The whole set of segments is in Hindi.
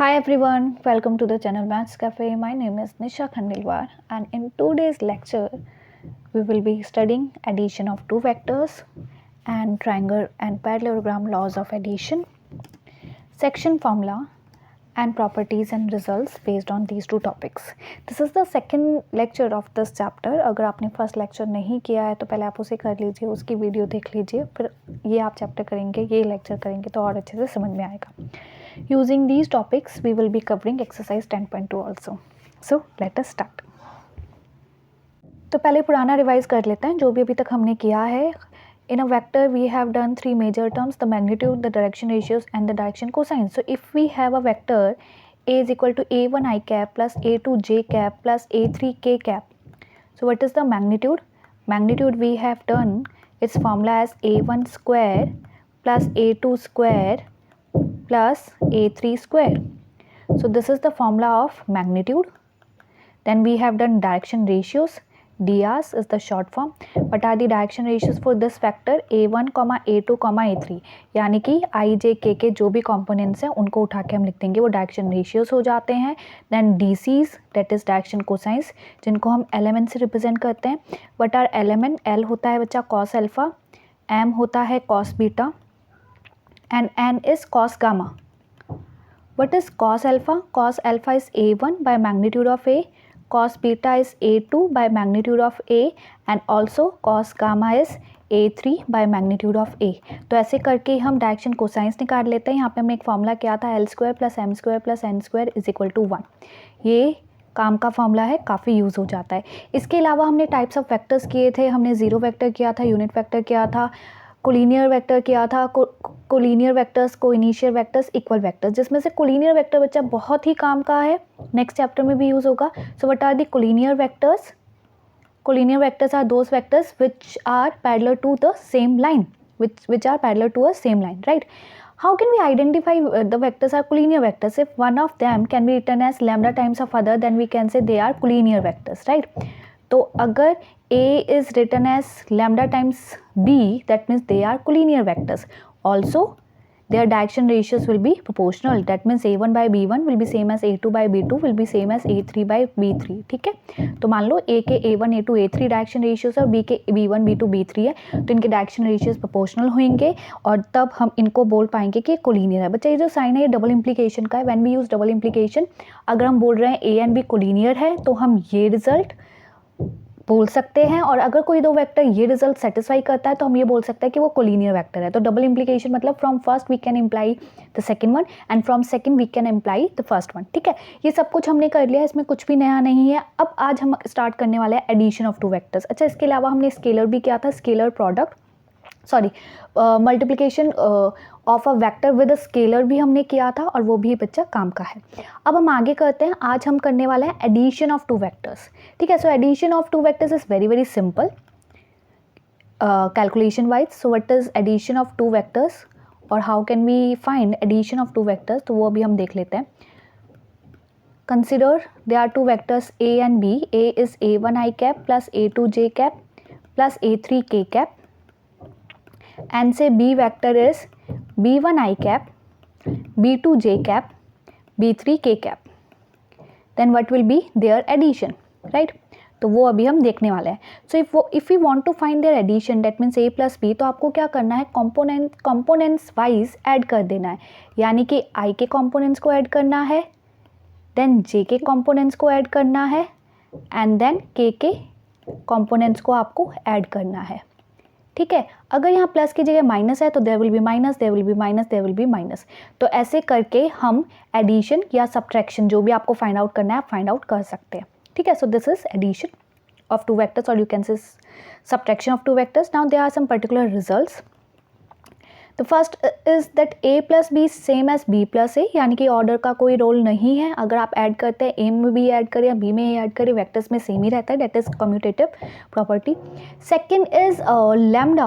Hi everyone, welcome to the channel Maths Cafe. My name is Nisha Khandelwar and in today's lecture we will be studying addition of two vectors and triangle and parallelogram laws of addition, section formula and properties and results based on these two topics. This is the second lecture of this chapter. अगर आपने फर्स्ट लेक्चर नहीं किया है तो पहले आप उसे कर लीजिए, उसकी वीडियो देख लीजिए, फिर ये आप चैप्टर करेंगे, ये लेक्चर करेंगे तो और अच्छे से समझ में आएगा. Using these topics we will be covering exercise 10.2 also. So let us start. तो पहले पुराना रिवाइज कर लेते हैं जो भी अभी तक हमने किया है. In a vector we have done three major terms: the magnitude, the direction ratios and the direction cosine. So if we have a vector a is equal to a1 I cap plus a2 j cap plus a3 k cap. So what is the magnitude? Magnitude we have done its formula as a1 square plus a2 square plus a3 square. So this is the formula of magnitude. Then we have done direction ratios. DRs is the short form. What are the direction ratios for this vector a1, a2, a3? यानी कि i, j, k के जो भी components हैं उनको उठा के हम लिख देंगे, वो direction ratios हो जाते हैं. Then DCs that is direction cosines जिनको हम element से represent करते हैं. What are element? L होता है बच्चा cos alpha, M होता है cos beta and N is cos gamma. What is cos alpha? Cos alpha is a1 by magnitude of a, cos beta is a2 by magnitude of a and also cos gamma is a3 by magnitude of a. तो ऐसे करके हम डायरेक्शन कोसाइंस निकाल लेते हैं. यहाँ पे हमने एक फॉर्मूला किया था l square plus m square plus n square is equal to 1. ये काम का फॉर्मूला है, काफ़ी यूज़ हो जाता है. इसके अलावा हमने टाइप्स ऑफ वेक्टर्स किए थे. हमने ज़ीरो वेक्टर किया था, यूनिट वेक्टर किया था, कोलिनियर वेक्टर किया था, collinear vectors, coinitial vectors, equal vectors, जिसमें से कोलिनियर वेक्टर बच्चा बहुत ही काम का है, नेक्स्ट चैप्टर में भी यूज़ होगा. So what are the collinear vectors? Collinear vectors are those vectors which are parallel to the same line, which are parallel to a same line, right? How can we identify the vectors are collinear vectors? If one of them can be written as lambda times of other, then we can say they are collinear vectors, right? तो अगर A is written as lambda times B, that means they are collinear vectors. Also, their direction ratios will be proportional. That means A1 by B1 will be same as A2 by B2 will be same as A3 by B3. ठीक है, तो मान लो A के A1, A2, A3 direction ratios और B के B1, B2, B3 है, तो इनके डायरेक्शन रेशियोज प्रोपोर्शनल होंगे और तब हम इनको बोल पाएंगे कि कोलिनियर है. बच्चा ये जो साइन है ये डबल इम्प्लीकेशन का है. When we use double implication, अगर हम बोल रहे हैं A एंड B कोलिनियर है तो हम ये रिजल्ट बोल सकते हैं, और अगर कोई दो वेक्टर ये रिजल्ट सेटिस्फाई करता है तो हम ये बोल सकते हैं कि वो कोलिनियर वेक्टर है. तो डबल इम्प्लीकेशन मतलब from first we can imply the second one and from second we can imply the first one. ठीक है, ये सब कुछ हमने कर लिया, इसमें कुछ भी नया नहीं है. अब आज हम स्टार्ट करने वाले हैं एडिशन ऑफ टू वेक्टर्स. अच्छा, इसके अलावा हमने स्केलर भी किया था, scalar product, sorry multiplication of a vector with a scalar भी हमने किया था और वो भी बच्चा काम का है. अब हम आगे करते हैं. आज हम करने वाले हैं एडिशन ऑफ टू वेक्टर्स. ठीक है, so addition of two vectors is very very simple calculation wise. So what is addition of two vectors और how can we find addition of two vectors, तो वो अभी हम देख लेते हैं. Consider they are two vectors a and b. a is a1 i cap plus a2 j cap plus a3 k cap and say b vector is b1 i cap, b2 j cap, b3 k cap. Then what will be their addition, right? तो वो अभी हम देखने वाले हैं. So if we want to find their addition, that means a plus b, तो आपको क्या करना है, components वाइज ऐड कर देना है. यानी कि i के components को ऐड करना है, then j के components को ऐड करना है and then k के components को आपको ऐड करना है. ठीक है, अगर यहाँ प्लस की जगह माइनस है तो there will be minus, there will be minus, there will be minus. तो ऐसे करके हम एडिशन या सब्ट्रैक्शन जो भी आपको फाइंड आउट करना है आप फाइंड आउट कर सकते हैं. ठीक है, so this is addition of two vectors और you can say subtraction of two vectors. Now there are some particular results. The first is that a plus B same as b plus a, यानी कि ऑर्डर का कोई रोल नहीं है. अगर आप ऐड करते हैं a में भी ऐड करें या b में ऐड करें, वेक्टर्स में सेम ही रहता है. That is commutative property. Second is lambda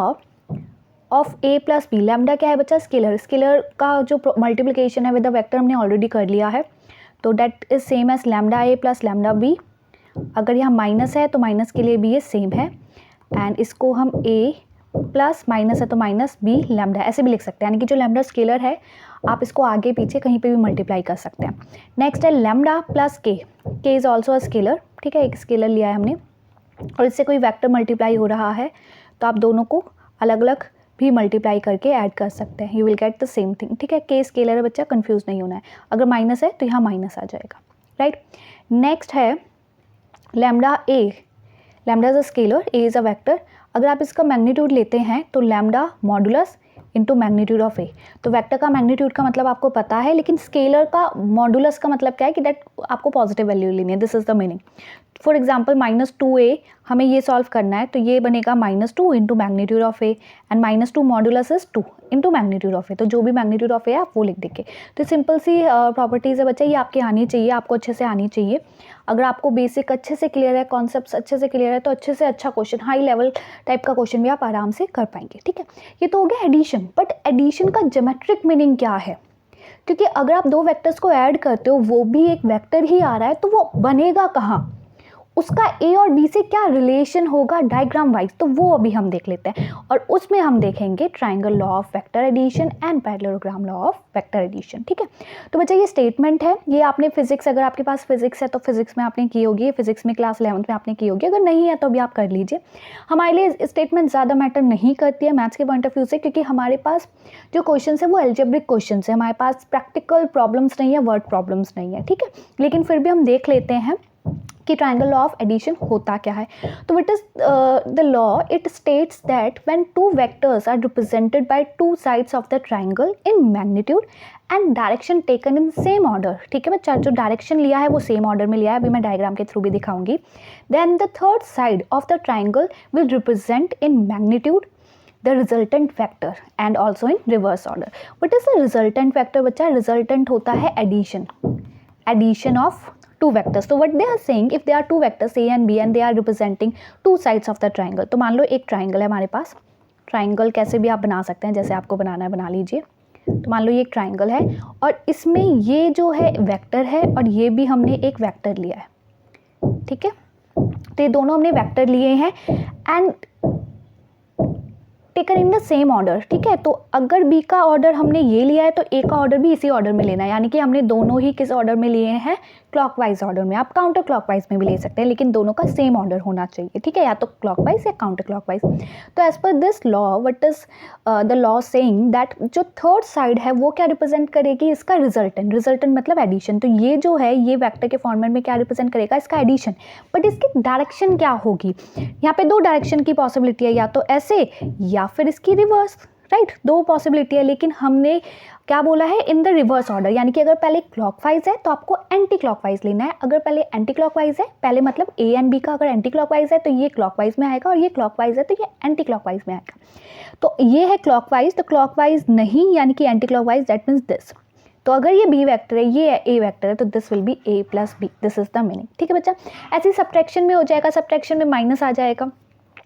of a plus B. Lambda क्या है बच्चा? स्केलर. स्केलर का जो मल्टीप्लिकेशन है विद द वेक्टर हमने ऑलरेडी कर लिया है, तो that is same as lambda a plus lambda b. अगर यहाँ माइनस है तो माइनस के लिए भी ये सेम है एंड इसको हम a प्लस माइनस है तो माइनस बी लैम्डा ऐसे भी लिख सकते हैं. यानी कि जो लैम्डा स्केलर है आप इसको आगे पीछे कहीं पे भी मल्टीप्लाई कर सकते हैं। नेक्स्ट है लैम्डा प्लस के इज़ ऑल्सो अ स्केलर, ठीक है, एक स्केलर लिया है हमने और इससे कोई वेक्टर मल्टीप्लाई हो रहा है तो आप दोनों को अलग अलग भी मल्टीप्लाई करके ऐड कर सकते हैं, you will get the same thing, ठीक है। के स्केलर है बच्चा, कंफ्यूज नहीं होना है, अगर माइनस है तो यहाँ माइनस आ जाएगा, राइट। नेक्स्ट है lambda A, lambda is a scalar, A is a vector. अगर आप इसका मैग्नीट्यूड लेते हैं तो lambda modulus into magnitude of A, तो वेक्टर का मैग्नीट्यूड का मतलब आपको पता है, लेकिन स्केलर का मॉडुलस का मतलब क्या है कि दैट आपको पॉजिटिव वैल्यू लेनी है, this is the meaning. For example -2a हमें ये सॉल्व करना है तो ये बनेगा -2 into magnitude of A and -2 modulus is 2 into magnitude of A, तो जो भी मैग्नीट्यूड ऑफ ए है आप वो लिख देंगे। तो सिंपल सी प्रॉपर्टीज़ है बच्चा, ये आपके आनी चाहिए, आपको अच्छे से आनी चाहिए। अगर आपको बेसिक अच्छे से क्लियर है, कॉन्सेप्ट्स अच्छे से क्लियर है तो अच्छे से अच्छा क्वेश्चन, हाई लेवल टाइप का क्वेश्चन भी आप आराम से कर पाएंगे, ठीक है। ये तो हो गया एडिशन, बट एडिशन का ज्योमेट्रिक मीनिंग क्या है, क्योंकि अगर आप दो वेक्टर्स को ऐड करते हो वो भी एक वेक्टर ही आ रहा है तो वो बनेगा कहाँ, उसका ए और बी से क्या रिलेशन होगा डायग्राम वाइज, तो वो अभी हम देख लेते हैं और उसमें हम देखेंगे triangle law of vector addition and parallelogram law of vector addition, ठीक है। तो बच्चा ये स्टेटमेंट है, ये आपने फिजिक्स, अगर आपके पास फिजिक्स है तो फिजिक्स में आपने की होगी, फिजिक्स में क्लास 11th में आपने की होगी, अगर नहीं है तो अभी आप कर लीजिए। हमारे लिए स्टेटमेंट ज़्यादा मैटर नहीं करती है मैथ्स के पॉइंट ऑफ व्यू से, क्योंकि हमारे पास जो क्वेश्चन है वो एल्जेब्रिक क्वेश्चन है, हमारे पास प्रैक्टिकल प्रॉब्लम्स नहीं है, वर्ड प्रॉब्लम्स नहीं है, ठीक है। लेकिन फिर भी हम देख लेते हैं कि ट्रायंगल लॉ ऑफ एडिशन होता क्या है। तो what is the law, it states that when two vectors are represented by two sides of the triangle in magnitude and direction taken in same order, ठीक है बच्चा, जो डायरेक्शन लिया है वो सेम ऑर्डर में लिया है, अभी मैं डायग्राम के थ्रू भी दिखाऊंगी। Then the third side of the triangle will represent in magnitude the resultant vector and also in reverse order. What is the resultant vector बच्चा, resultant होता है addition of two vectors. So what they are saying, if there are two vectors a and b and they are representing two sides of the triangle, तो मान लो एक triangle है हमारे पास, triangle कैसे भी आप बना सकते हैं, जैसे आपको बनाना है बना लीजिए। तो मान लो ये एक ट्राइंगल है और इसमें ये जो है वेक्टर है और ये भी हमने एक वेक्टर लिया है, ठीक है। तो ये दोनों हमने वेक्टर लिए हैं and taken in the same order, ठीक है। तो अगर बी का ऑर्डर हमने ये लिया है तो ए का ऑर्डर भी इसी ऑर्डर में लेना है, यानी कि हमने दोनों ही किस ऑर्डर में लिए हैं, क्लॉकवाइज ऑर्डर में। आप काउंटर क्लॉकवाइज में भी ले सकते हैं, लेकिन दोनों का सेम ऑर्डर होना चाहिए, ठीक है, या तो क्लॉकवाइज या काउंटर क्लॉकवाइज। तो as per this law what is the law saying that जो थर्ड साइड है वो क्या रिप्रेजेंट करेगी, इसका रिजल्टेंट, रिजल्टेंट मतलब एडिशन। तो ये जो है ये वेक्टर के फॉर्मेट में क्या रिप्रेजेंट करेगा, इसका एडिशन, बट इसकी डायरेक्शन क्या होगी, यहाँ पे दो डायरेक्शन की पॉसिबिलिटी है, या तो ऐसे या फिर इसकी रिवर्स, राइट, दो पॉसिबिलिटी है। लेकिन हमने क्या बोला है, इन द रिवर्स ऑर्डर, यानी कि अगर पहले क्लॉकवाइज है तो आपको एंटी क्लॉकवाइज लेना है, अगर पहले एंटी क्लॉकवाइज है, पहले मतलब ए एंड बी का अगर एंटी क्लॉकवाइज है तो ये क्लॉकवाइज में आएगा और ये क्लॉकवाइज है तो ये एंटी क्लॉकवाइज में आएगा। तो ये है क्लॉकवाइज, तो क्लॉकवाइज नहीं यानी कि anti clockwise, that means this. तो अगर ये बी वेक्टर है, ये ए वेक्टर है, तो this will be A plus B, this is the meaning, ठीक है बच्चा। ऐसे सब्ट्रैक्शन में हो जाएगा, सब्ट्रैक्शन में माइनस आ जाएगा,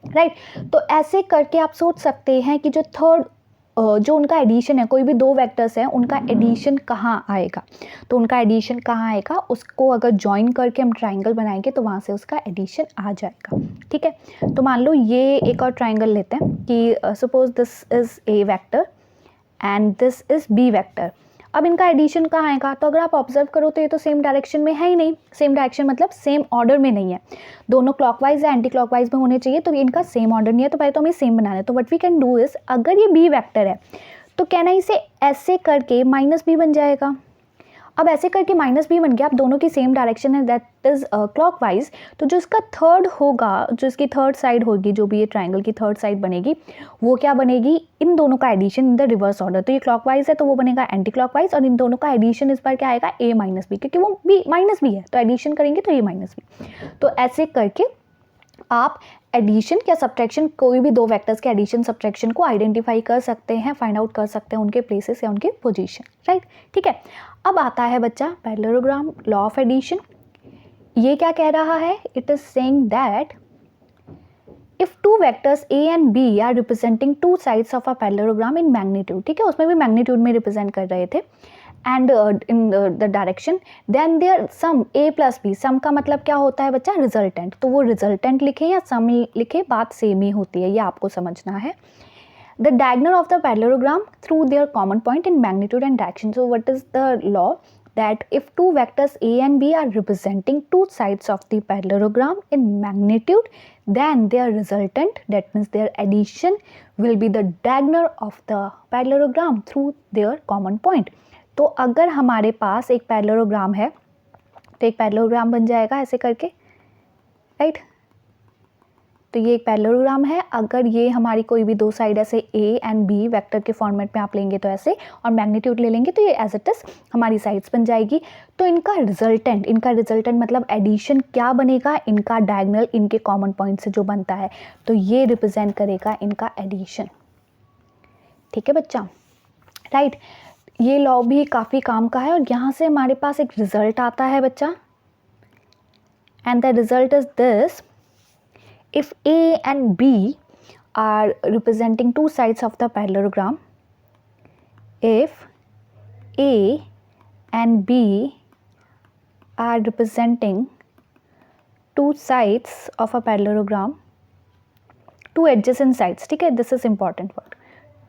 राइट। तो ऐसे करके आप सोच सकते हैं कि जो थर्ड जो उनका एडिशन है, कोई भी दो वेक्टर्स हैं उनका एडिशन कहाँ आएगा, तो उनका एडिशन कहाँ आएगा, उसको अगर ज्वाइन करके हम ट्राइंगल बनाएंगे तो वहाँ से उसका एडिशन आ जाएगा, ठीक है। तो मान लो ये एक और ट्राइंगल लेते हैं कि suppose this is A vector and this is B vector. अब इनका एडिशन कहाँ आएगा, तो अगर आप ऑब्जर्व करो तो ये तो सेम डायरेक्शन में है ही नहीं, सेम डायरेक्शन मतलब सेम ऑर्डर में नहीं है, दोनों क्लॉकवाइज या एंटी क्लॉकवाइज में होने चाहिए, तो इनका सेम ऑर्डर नहीं है, तो पहले तो हमें सेम बनाना है। तो what we can do is, अगर ये बी वेक्टर है तो कहना इसे ऐसे करके माइनस बी बन जाएगा। अब ऐसे करके माइनस बी बन गया, अब दोनों की सेम डायरेक्शन है, दैट इज क्लॉकवाइज। तो जो इसका थर्ड होगा, जो इसकी थर्ड साइड होगी, जो भी ये ट्राइंगल की थर्ड साइड बनेगी, वो क्या बनेगी, इन दोनों का addition in the reverse order. तो ये क्लॉकवाइज है तो वो बनेगा एंटी क्लॉकवाइज, और इन दोनों का एडिशन इस बार क्या आएगा, ए माइनस बी, क्योंकि वो बी माइनस बी है तो एडिशन करेंगे तो ए माइनस बी। तो ऐसे करके आप एडिशन या सब्ट्रैक्शन, कोई भी दो वेक्टर्स के एडिशन सब्ट्रैक्शन को आइडेंटिफाई कर सकते हैं, फाइंड आउट कर सकते हैं उनके प्लेसेस या उनके पोजीशन, राइट, ठीक है। अब आता है बच्चा पैरेललोग्राम लॉ ऑफ एडिशन। ये क्या कह रहा है, it is saying that if two vectors A and B are representing two sides of a parallelogram in magnitude, ठीक है, उसमें भी मैग्नीट्यूड में रिप्रेजेंट कर रहे थे, and in the direction, then their sum A plus B, sum का मतलब क्या होता है बच्चा, रिजल्टेंट। तो वो रिजल्टेंट लिखे या सम लिखे, बात सेम ही होती है, ये आपको समझना है। the diagonal of the parallelogram through their common point in magnitude and direction. So what is the law? That if two vectors A and B are representing two sides of the parallelogram in magnitude, then their resultant, that means their addition, will be the diagonal of the parallelogram through their common point. तो अगर हमारे पास एक पैरेललोग्राम है तो एक पैरेललोग्राम बन जाएगा ऐसे करके, राइट। तो ये एक पैरेललोग्राम है। अगर ये हमारी कोई भी दो साइड ऐसे ए एंड बी वेक्टर के फॉर्मेट में आप लेंगे तो ऐसे, और मैग्नीट्यूड ले लेंगे तो ये एज इट इज हमारी साइड्स बन जाएगी। तो इनका रिजल्टेंट मतलब एडिशन क्या बनेगा, इनका डायगोनल इनके कॉमन पॉइंट से जो बनता है, तो ये रिप्रेजेंट करेगा इनका एडिशन। ठीक है बच्चा, राइट। ये लॉ भी काफ़ी काम का है और यहाँ से हमारे पास एक रिजल्ट आता है बच्चा, and the result is this: if A and B are representing two sides of the parallelogram, if A and B are representing two sides of a parallelogram, two adjacent sides, ठीक है, this is important word,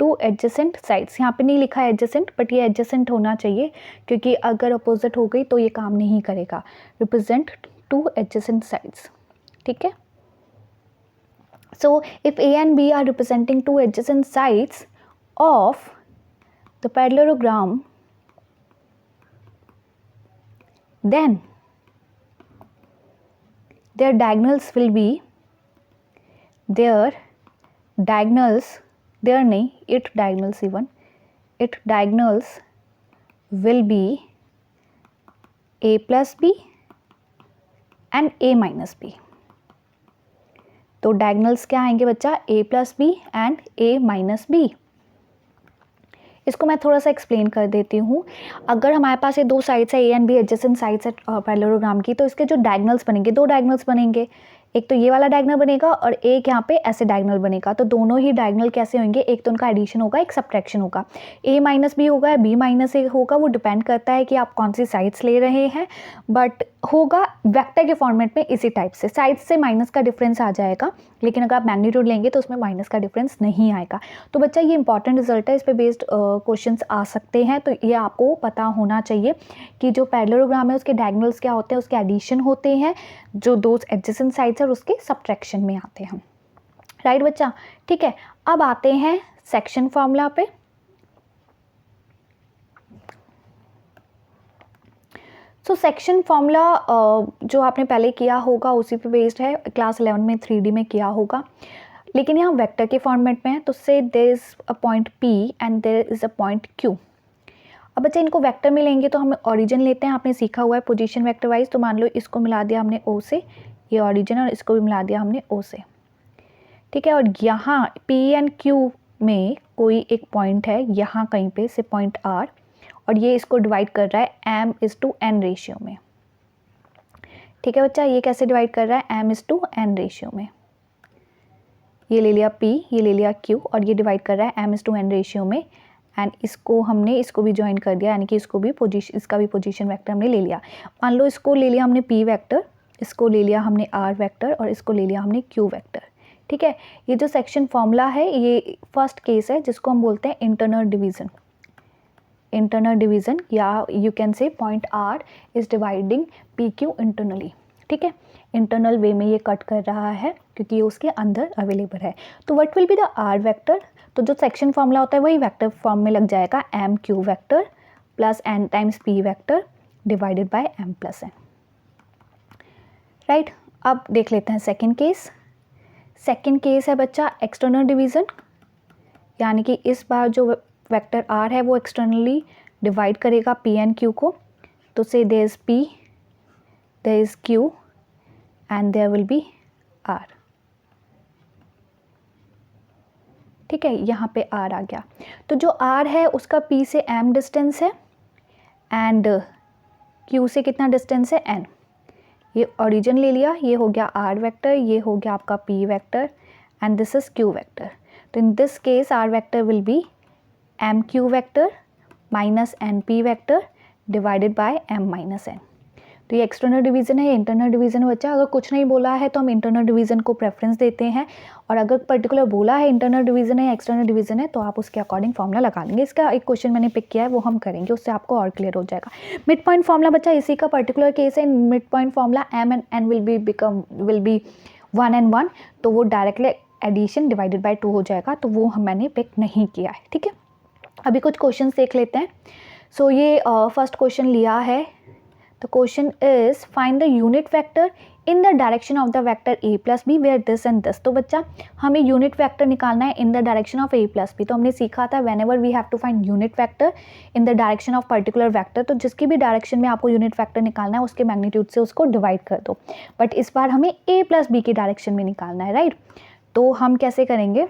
two adjacent sides। यहाँ पे नहीं लिखा है adjacent, but ये adjacent होना चाहिए क्योंकि अगर opposite हो गई तो ये काम नहीं करेगा। represent two adjacent sides, ठीक है। So if A and B are representing two adjacent sides of the parallelogram, then their diagonals will be its diagonals will be A plus B and A minus B। तो डायगनल्स क्या आएंगे बच्चा, A plus B and A minus B. इसको मैं थोड़ा सा एक्सप्लेन कर देती हूँ। अगर हमारे पास ये दो साइड्स है A and B adjacent sides है पैरेललोग्राम की, तो इसके जो डायगनल्स बनेंगे, दो डायगनल्स बनेंगे, एक तो ये वाला डायगनल बनेगा और एक यहाँ पे ऐसे डायगनल बनेगा। तो दोनों ही डायगनल कैसे होंगे, एक तो उनका एडिशन होगा, एक सब्ट्रैक्शन होगा। A माइनस बी होगा या B माइनस ए होगा, वो डिपेंड करता है कि आप कौन सी साइड्स ले रहे हैं, बट होगा वेक्टर के फॉर्मेट में इसी टाइप से। साइड्स से माइनस का डिफरेंस आ जाएगा, लेकिन अगर आप मैग्नीट्यूड लेंगे तो उसमें माइनस का डिफरेंस नहीं आएगा। तो बच्चा ये इंपॉर्टेंट रिजल्ट है, इस पे बेस्ड क्वेश्चंस आ सकते हैं, तो ये आपको पता होना चाहिए कि जो पैरेललोग्राम है उसके डायगोनल्स क्या होते हैं, उसके एडिशन होते हैं, जो दो एडजेसेंट साइड्स है और उसके सब्ट्रैक्शन में आते हैं, राइट बच्चा। ठीक है, अब आते हैं सेक्शन फॉर्मूला पे। सो सेक्शन फॉर्मूला जो आपने पहले किया होगा उसी पे बेस्ड है, क्लास 11 में 3D में किया होगा, लेकिन यहाँ वेक्टर के फॉर्मेट में है। तो say there is a point P and there is a point Q। अब बच्चे इनको वेक्टर में लेंगे तो हम ओरिजिन लेते हैं, आपने सीखा हुआ है पोजीशन वेक्टर वाइज। तो मान लो इसको मिला दिया हमने O से, ये ओरिजिन, और इसको भी मिला दिया हमने O से, ठीक है। और यहाँ P एंड Q में कोई एक पॉइंट है यहाँ कहीं पे से पॉइंट R, और ये इसको डिवाइड कर रहा है m/n रेशियो में, ठीक है बच्चा। ये कैसे डिवाइड कर रहा है, m/n रेशियो में। ये ले लिया P, ये ले लिया Q, और ये डिवाइड कर रहा है m/n रेशियो में, एंड इसको हमने इसको भी ज्वाइन कर दिया, यानी कि इसको भी पोजीशन, इसका भी पोजीशन वेक्टर हमने ले लिया। मान लो इसको ले लिया हमने P वेक्टर, इसको ले लिया हमने R वेक्टर, और इसको ले लिया हमने Q वेक्टर, ठीक है। ये जो सेक्शन फॉर्मूला है ये फर्स्ट केस है जिसको हम बोलते हैं इंटरनल डिवीज़न, या यू कैन से point R is dividing PQ internally, ठीक है। इंटरनल वे में ये कट कर रहा है क्योंकि ये उसके अंदर अवेलेबल है। तो what will be the R vector, तो जो सेक्शन फॉर्मूला होता है वही वेक्टर फॉर्म में लग जाएगा, MQ vector plus n times P vector divided by m plus n, right. अब देख लेते हैं सेकेंड केस। सेकेंड केस है बच्चा एक्सटर्नल डिवीज़न, यानी कि इस बार जो वेक्टर R है वो एक्सटर्नली डिवाइड करेगा P एंड Q को। तो say there is P, there is Q and there will be R, ठीक है। यहाँ पे R आ गया। तो जो R है उसका P से m डिस्टेंस है एंड Q से कितना डिस्टेंस है, n। ये ओरिजिन ले लिया, ये हो गया R वेक्टर, ये हो गया आपका P vector, and this is Q vector. तो in this case R vector will be MQ vector minus NP vector divided by m minus n। तो ये एक्सटर्नल डिवीज़न है, इंटरनल डिवीज़न है बच्चा। अगर कुछ नहीं बोला है तो हम इंटरनल डिवीज़न को प्रेफरेंस देते हैं, और अगर पर्टिकुलर बोला है इंटरनल डिवीज़न है या एक्सटर्नल डिवीज़न है तो आप उसके अकॉर्डिंग फॉर्मूला लगा लेंगे। इसका एक क्वेश्चन मैंने पिक किया है, वो हम करेंगे, उससे आपको और क्लियर हो जाएगा। मिड पॉइंट फॉर्मूला बच्चा इसी का पर्टिकुलर केस है। Mid point formula m and n will be 1 and 1, तो वो डायरेक्टली एडिशन डिवाइडेड बाय 2 हो जाएगा, तो वो मैंने पिक नहीं किया है, ठीक है। अभी कुछ क्वेश्चन देख लेते हैं। सो ये फर्स्ट क्वेश्चन लिया है, the question is find the unit vector in the direction of the vector a plus B where this and this. तो बच्चा हमें यूनिट वेक्टर निकालना है in the direction of a plus B. तो हमने सीखा था whenever we have to find unit vector in the direction of particular vector, तो जिसकी भी डायरेक्शन में आपको यूनिट वेक्टर निकालना है उसके मैग्नीट्यूड से उसको डिवाइड कर दो। बट इस बार हमें a प्लस बी की डायरेक्शन में निकालना है, राइट। तो हम कैसे करेंगे,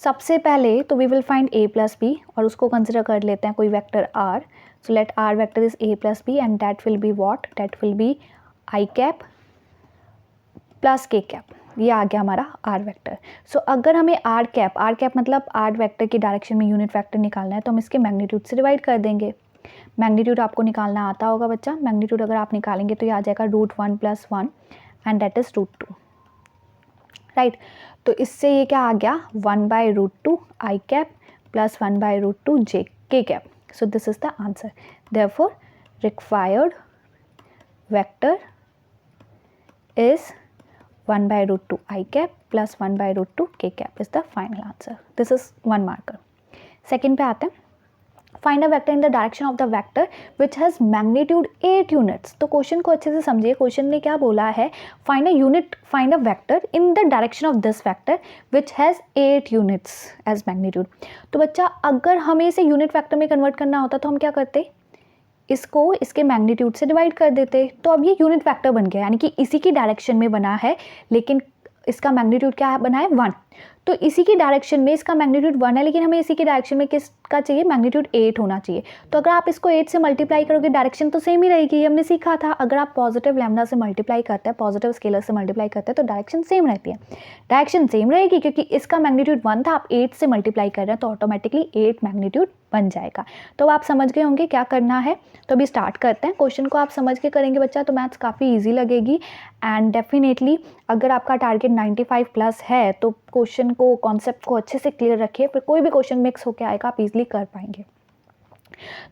सबसे पहले तो we will find a plus B, और उसको कंसिडर कर लेते हैं कोई vector r। So let r vector is a plus B and that will be what, that will be i cap plus k cap. ये आ गया हमारा r वेक्टर। सो अगर हमें r कैप मतलब r वेक्टर की डायरेक्शन में यूनिट वेक्टर निकालना है तो हम इसके मैग्नीट्यूड से डिवाइड कर देंगे। मैग्नीट्यूड आपको निकालना आता होगा बच्चा, मैग्नीट्यूड अगर आप निकालेंगे तो ये आ जाएगा √1 + 1 एंड दैट इज √2, राइट। तो इससे ये क्या आ गया, 1/√2 i cap plus 1/√2 j k cap. So this is the answer. Therefore required vector is 1/√2 i cap plus 1/√2 k cap is the final answer. This is 1 marker. Second पे आते हैं, find a vector in the direction of the vector which has magnitude 8 units. तो क्वेश्चन को अच्छे से समझिए, क्वेश्चन ने क्या बोला है, find a vector in the direction of this vector which has 8 units as magnitude. तो बच्चा अगर हमें इसे यूनिट वेक्टर में कन्वर्ट करना होता तो हम क्या करते, इसको इसके मैग्नीट्यूड से डिवाइड कर देते, तो अब ये यूनिट वेक्टर बन गया, यानी कि इसी की डायरेक्शन में बना है, लेकिन इसका मैग्नीट्यूड क्या बना है, 1। तो इसी की डायरेक्शन में इसका मैग्नीट्यूड 1 है, लेकिन हमें इसी की डायरेक्शन में किसका चाहिए, मैग्नीट्यूड 8 होना चाहिए। तो अगर आप इसको 8 से मल्टीप्लाई करोगे डायरेक्शन तो सेम ही रहेगी, ये हमने सीखा था। अगर आप पॉजिटिव लैम्डा से मल्टीप्लाई करते हैं, पॉजिटिव स्केलर से मल्टीप्लाई करते हैं तो डायरेक्शन सेम रहती है। डायरेक्शन सेम रहेगी क्योंकि इसका मैग्नीट्यूड 1 था, आप 8 से मल्टीप्लाई कर रहे हैं तो ऑटोमेटिकली 8 मैग्नीट्यूड बन जाएगा। तो आप समझ गए होंगे क्या करना है। तो अभी स्टार्ट करते हैं। क्वेश्चन को आप समझ के करेंगे बच्चा तो मैथ्स काफ़ी ईजी लगेगी, एंड डेफिनेटली अगर आपका टारगेट 95+ है तो क्वेश्चन को, कॉन्सेप्ट को अच्छे से क्लियर रखिए, फिर कोई भी क्वेश्चन मिक्स होकर आएगा आप इजीली कर पाएंगे।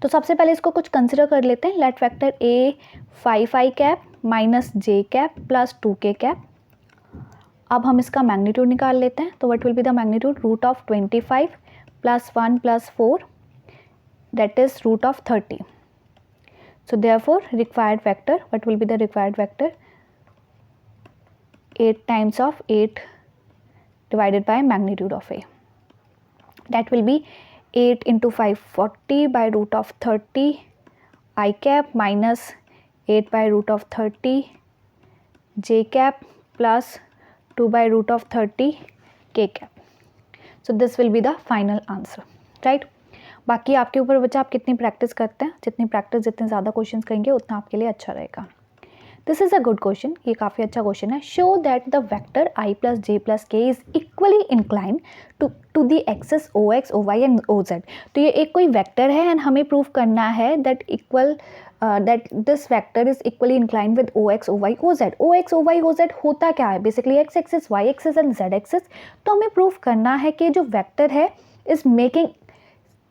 तो सबसे पहले इसको कुछ कंसिडर कर लेते हैं। Let vector a 5 i cap minus j cap plus 2 k cap. अब हम इसका मैग्नीट्यूड निकाल लेते हैं। तो what will be the magnitude, √25 + 1 + 4 that is √30. So therefore required vector, what will be the required vector, 8 times of 8 divided by magnitude of a, that will be 8 into 5 40/√30 i cap minus 8/√30 j cap plus 2/√30 k cap. So this will be the final answer, right? बाकी आपके ऊपर बच्चा आप कितनी प्रैक्टिस करते हैं, जितने ज़्यादा क्वेश्चंस करेंगे उतना आपके लिए अच्छा रहेगा। This is a good question, ये काफ़ी अच्छा क्वेश्चन है। Show that the vector i + j + k is equally incline to the axis OX, OY and OZ। तो ये एक कोई वेक्टर है एंड हमें प्रूव करना है that this vector is equally incline with OX, OY, OZ। OX, OY, OZ होता क्या है, basically X axis, Y axis and Z axis. तो हमें प्रूव करना है कि जो वेक्टर है is making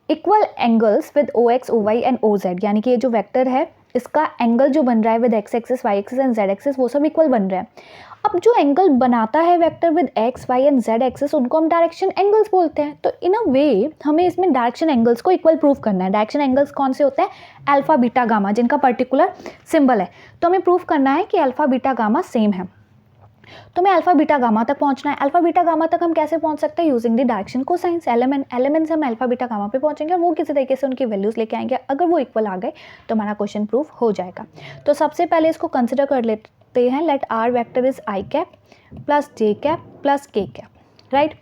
equal angles with OX, OY and OZ, यानी कि ये जो वेक्टर है इसका एंगल जो बन रहा है with X axis, Y axis and Z axis वो सब इक्वल बन रहा है। अब जो एंगल बनाता है vector with X, Y and Z axis उनको हम डायरेक्शन एंगल्स बोलते हैं। तो इन अ वे हमें इसमें डायरेक्शन एंगल्स को इक्वल प्रूव करना है। डायरेक्शन एंगल्स कौन से होते हैं, अल्फा बीटा गामा, जिनका पर्टिकुलर सिंबल है। तो हमें प्रूव करना है कि अल्फा बीटा गामा सेम है। तो हमें अल्फा बीटा गामा तक पहुंचना है। अल्फा बीटा गामा तक हम कैसे पहुंच सकते हैं, using the direction cosines element से हम अल्फा बीटा गामा पे पहुंचेंगे और वो किसी तरीके से उनकी वैल्यूज लेके आएंगे। अगर वो इक्वल आ गए तो हमारा क्वेश्चन प्रूफ हो जाएगा। तो सबसे पहले इसको कंसिडर कर लेते हैं। Let R vector is i cap plus j cap plus k cap, right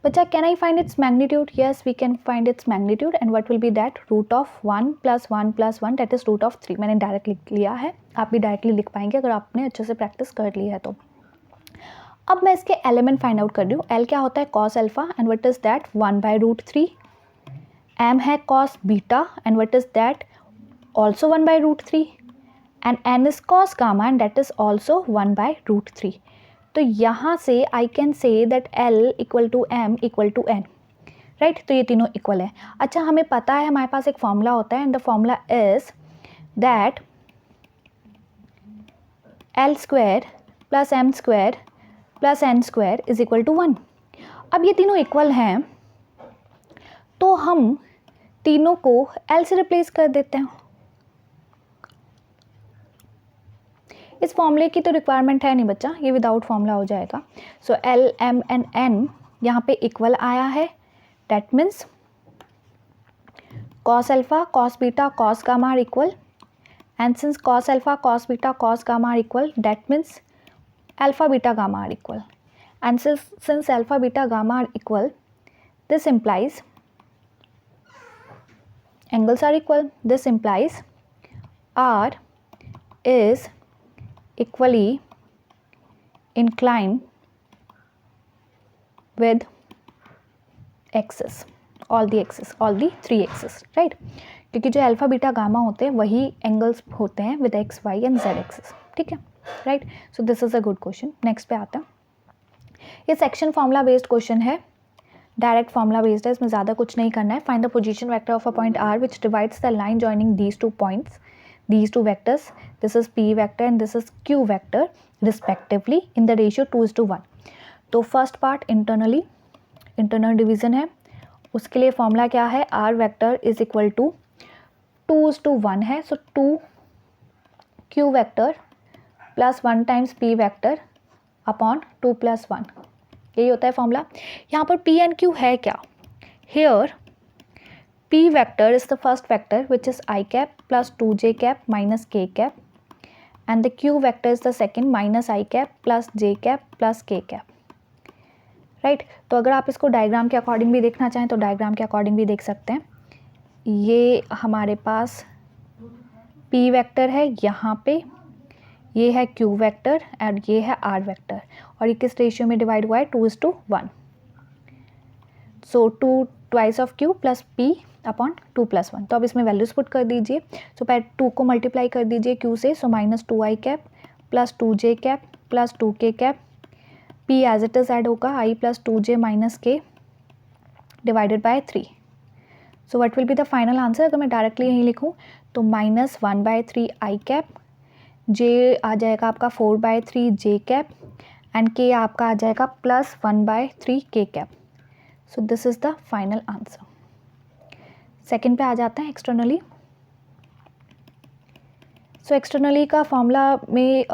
बच्चा। Can I find its magnitude, yes we can find its magnitude and what will be that, √1 + 1 + 1 that is √3। मैंने डायरेक्ट लिख लिया है, आप भी डायरेक्टली लिख पाएंगे अगर आपने अच्छे से प्रैक्टिस कर ली है तो। अब मैं इसके एलिमेंट फाइंड आउट कर रही हूँ। एल क्या होता है, cos alpha and what is that, 1/√3। M है cos beta and what is that, also 1/√3। And n is cos gamma and that is also 1/√3. तो यहाँ से I can say that L equal to M equal to N, right. तो ये तीनों इक्वल है. अच्छा, हमें पता है हमारे पास एक फॉर्मूला होता है and the formula is that L square plus M square plus N square is equal to 1. अब ये तीनों इक्वल हैं तो हम तीनों को L से रिप्लेस कर देते हैं. इस फॉर्मूले की तो रिक्वायरमेंट है नहीं बच्चा, ये विदाउट फॉर्मूला हो जाएगा. So L, M and N यहाँ पे इक्वल आया है. That means cos alpha cos beta cos gamma are equal, and since cos alpha cos beta cos gamma are equal, that means alpha beta gamma are equal. And since alpha beta gamma are equal, this implies angles are equal. This implies R is equally inclined with axis, all the three axes, right? क्योंकि जो अल्फा बीटा गामा होते हैं वही एंगल्स होते हैं with X Y and Z axis. ठीक है, right. So this is a good question. Next पे आता है. ये सेक्शन फॉर्मूला बेस्ड क्वेश्चन है, डायरेक्ट फॉर्मूला बेस्ड है, इसमें ज़्यादा कुछ नहीं करना है. Find the position vector of a point R which divides the line joining these two points, these two vectors. This is P vector and this is Q vector respectively in the ratio 2:1. तो फर्स्ट पार्ट इंटरनल डिवीजन है, उसके लिए फॉर्मूला क्या है, R vector is equal to 2:1 है. So 2 Q vector plus 1 times P vector upon 2 + 1, यही होता है फॉर्मूला. यहाँ पर P एंड Q है क्या, hair P vector is the first vector which is I cap plus 2j cap minus k cap, and the Q vector is the second minus I cap plus j cap plus k cap, right. तो अगर आप इसको डायग्राम के अकॉर्डिंग भी देखना चाहें तो डायग्राम के अकॉर्डिंग भी देख सकते हैं. ये हमारे पास P वेक्टर है यहाँ पे, ये है Q वेक्टर और ये है R वेक्टर, और ये किस रेशियो में डिवाइड हुआ है, 2:1. सो 2 twice of Q plus P upon 2 + 1. तो अब इसमें वैल्यूज पुट कर दीजिए. सो पहले 2 को मल्टीप्लाई कर दीजिए Q से, so -2i cap plus 2j cap plus 2k cap. P as it is add होगा, i plus 2j minus k divided by 3. So what will be the final answer. अगर मैं डायरेक्टली यहीं लिखूँ तो -1/3 i कैप, j आ जाएगा आपका 4/3 j कैप एंड k आपका आ जाएगा plus 1/3 k cap. So this is the final answer. Second पे आ जाते हैं एक्सटर्नली. सो एक्सटर्नली का फॉर्मूला में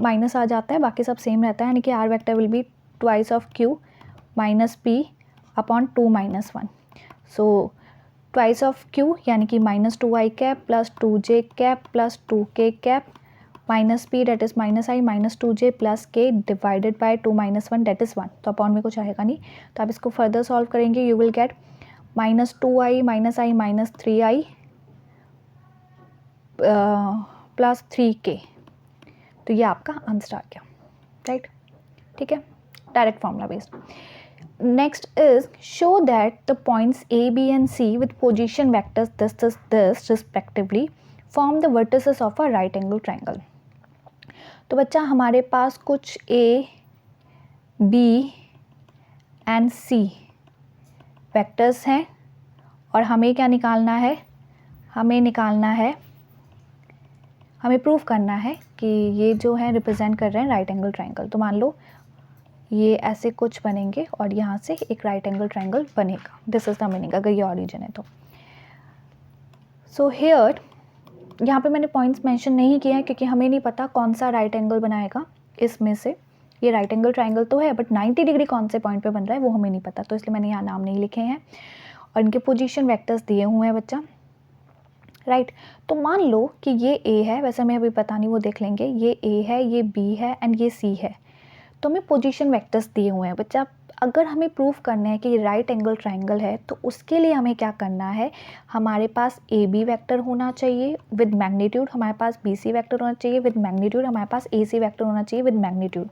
माइनस आ जाता है, बाकी सब सेम रहता है, यानी कि R vector will be twice of Q minus P upon 2 - 1. So twice of Q यानी कि -2i cap plus 2j cap plus 2k cap minus P that is -i minus 2j plus k divided bye 2 - 1 that is 1. तो अपॉन में कुछ आएगा नहीं, तो आप इसको फर्दर सॉल्व करेंगे. You will get -2i minus i minus 3i plus 3k. तो ये आपका आंसर आ गया, राइट. ठीक है, direct formula based. Next is show that the points A, B and C with position vectors this respectively form the vertices of a right angle triangle. तो बच्चा हमारे पास कुछ A, B and C vectors हैं और हमें क्या निकालना है, हमें प्रूव करना है कि ये जो है रिप्रेजेंट कर रहे हैं राइट एंगल ट्रायंगल. तो मान लो ये ऐसे कुछ बनेंगे और यहाँ से एक राइट एंगल ट्रायंगल बनेगा. दिस इज द मीनिंग अगर ये ऑरिजिन है तो. सो हेयर यहाँ पे मैंने पॉइंट्स मेंशन नहीं किए हैं क्योंकि हमें नहीं पता कौन सा राइट एंगल बनाएगा इसमें से. ये राइट एंगल ट्रायंगल तो है बट 90 डिग्री कौन से पॉइंट पे बन रहा है वो हमें नहीं पता, तो इसलिए मैंने यहाँ नाम नहीं लिखे हैं और इनके पोजीशन वेक्टर्स दिए हुए हैं बच्चा, राइट. तो मान लो कि ये A है, वैसे हमें अभी पता नहीं वो देख लेंगे. ये A है, ये B है एंड ये C है. तो हमें पोजीशन वेक्टर्स दिए हुए हैं बच्चा. अगर हमें प्रूफ करना है कि राइट एंगल ट्रायंगल है तो उसके लिए हमें क्या करना है, हमारे पास AB वेक्टर होना चाहिए विद मैग्नीट्यूड, हमारे पास BC वेक्टर होना चाहिए विद मैग्नीट्यूड, हमारे पास AC वेक्टर होना चाहिए विद मैग्नीट्यूड.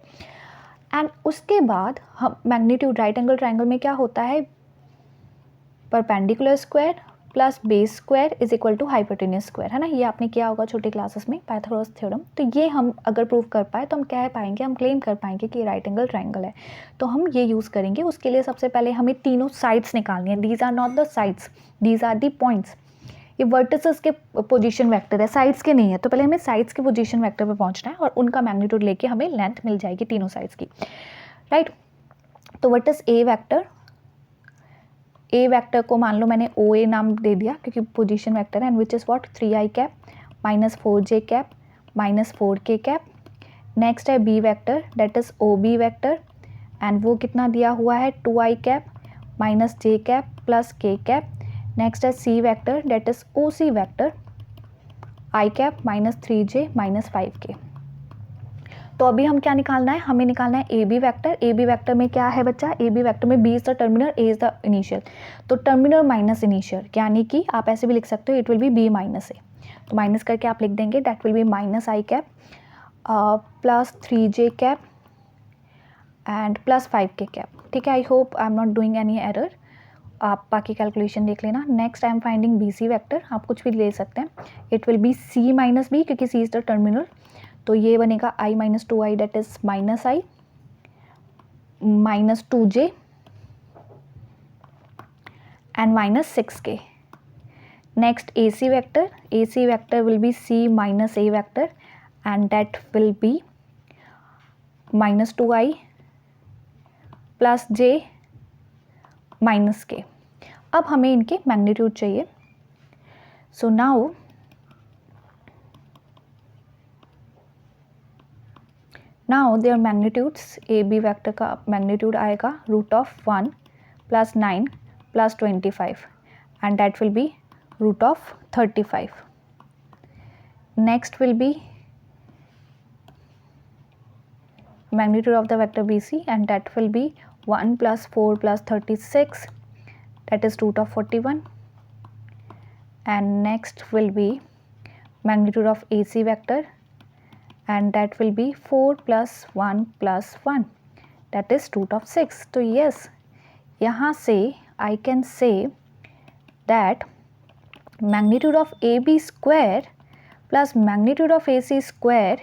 एंड उसके बाद हम मैग्नीट्यूड राइट एंगल ट्रायंगल में क्या होता है, perpendicular square plus base square is equal to hypotenuse square, है ना, ये आपने किया होगा छोटे क्लासेस में पाइथागोरस थ्योरम। तो ये हम अगर प्रूव कर पाए तो हम कह पाएंगे, हम क्लेम कर पाएंगे कि राइट एंगल ट्राइंगल है। तो हम ये यूज़ करेंगे। उसके लिए सबसे पहले हमें तीनों साइड्स निकालनी है। These are not the sides, these are the points. ये वर्टिसेस के पोजीशन वेक्टर है, साइड्स के नहीं है। तो पहले हमें साइड्स के पोजीशन वेक्टर पे पहुंचना है और उनका मैग्नीट्यूड लेके हमें लेंथ मिल जाएगी तीनों साइड्स की, राइट। तो what is A vector? A vector को मान लो मैंने ओ ए नाम दे दिया क्योंकि पोजीशन वेक्टर है, and which is what 3i cap minus 4j cap minus 4k cap. Next है B vector, that is O B vector, and वो कितना दिया हुआ है 2i cap minus j cap plus k cap. Next है C vector, that is O C vector, i cap minus 3j minus 5k। तो अभी हम क्या निकालना है? हमें निकालना है A B vector. A B vector में क्या है बच्चा? ए बी वैक्टर में B is the terminal, A is the initial. तो टर्मिनल माइनस इनिशियल, यानी कि आप ऐसे भी लिख सकते हो, it will be B minus A. तो माइनस करके आप लिख देंगे that will be minus I cap plus 3j cap and plus 5k cap. ठीक है, I hope I am not doing any error. आप बाकी कैलकुलेशन देख लेना। Next I am finding B C vector, आप कुछ भी ले सकते हैं। It will be C minus B क्योंकि सी इज द टर्मिनल। तो ये बनेगा i minus 2i that is minus I minus 2j and minus 6k। Next A C vector will be c minus a vector and that will be minus 2i plus j minus k। अब हमें इनके मैग्नीट्यूड चाहिए। So now their magnitudes, A B vector का मैग्नीट्यूड आएगा root of 1 plus 9 plus 25 and that will be root of 35। Next will be magnitude of the vector B C and that will be 1 plus 4 plus 36 that is root of 41 and next will be magnitude of A C vector and that will be 4 plus 1 plus 1 that is root of 6. तो yes, यहाँ से I can say that magnitude of AB square plus magnitude of AC square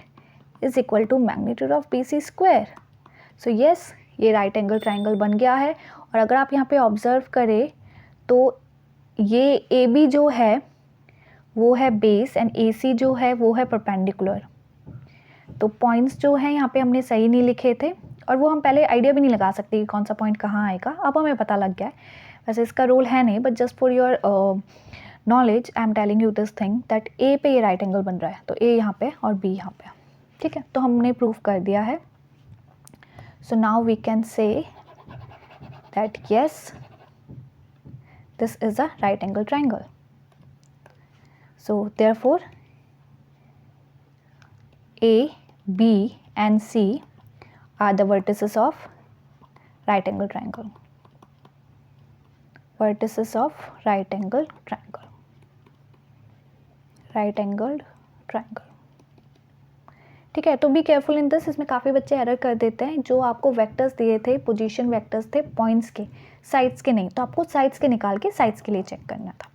is equal to magnitude of BC square. So yes, ये right angle triangle बन गया है। और अगर आप यहाँ पे observe करें तो ये AB जो है वो है बेस एंड AC जो है वो है परपेंडिकुलर। तो पॉइंट्स जो हैं यहाँ पे हमने सही नहीं लिखे थे और वो हम पहले आइडिया भी नहीं लगा सकते कि कौन सा पॉइंट कहाँ आएगा। अब हमें पता लग गया है। वैसे इसका रोल है नहीं, but just for your knowledge I am telling you this thing that A पे ये राइट एंगल बन रहा है, तो ए यहाँ पे और बी यहाँ पे। ठीक है, तो हमने प्रूफ कर दिया है। So now we can say that yes this is a right angle triangle. So therefore A, B and C are the vertices of right angle triangle. Vertices of right angle triangle. Right angled triangle. ठीक है, तो बी केयरफुल इन दिस। इसमें काफ़ी बच्चे एरर कर देते हैं। जो आपको वेक्टर्स दिए थे, पोजीशन वेक्टर्स थे पॉइंट्स के, साइड्स के नहीं। तो आपको साइड्स के निकाल के साइड्स के लिए चेक करना था,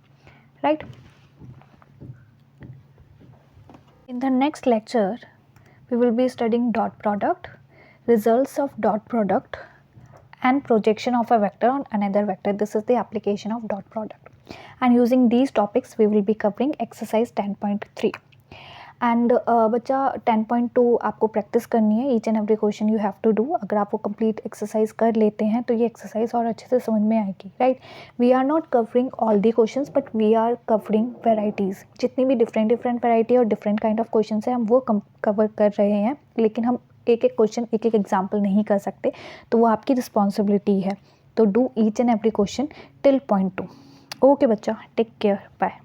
right. In the next lecture, we will be studying dot product, results of dot product and projection of a vector on another vector. This is the application of dot product. And using these topics, we will be covering exercise 10.3. And बच्चा 10.2 आपको प्रैक्टिस करनी है। Each and every question you have to do. अगर आप वो कंप्लीट एक्सरसाइज कर लेते हैं तो ये एक्सरसाइज और अच्छे से समझ में आएगी, right. We are not covering all the questions but we are covering varieties. जितनी भी डिफरेंट वेराइटी और डिफरेंट काइंड ऑफ क्वेश्चन है हम वो कवर कर रहे हैं, लेकिन हम एक क्वेश्चन एक एग्जाम्पल नहीं कर सकते, तो वो आपकी रिस्पॉन्सिबिलिटी है। तो do each and every question till point 2। Okay बच्चा, टेक केयर, बाय।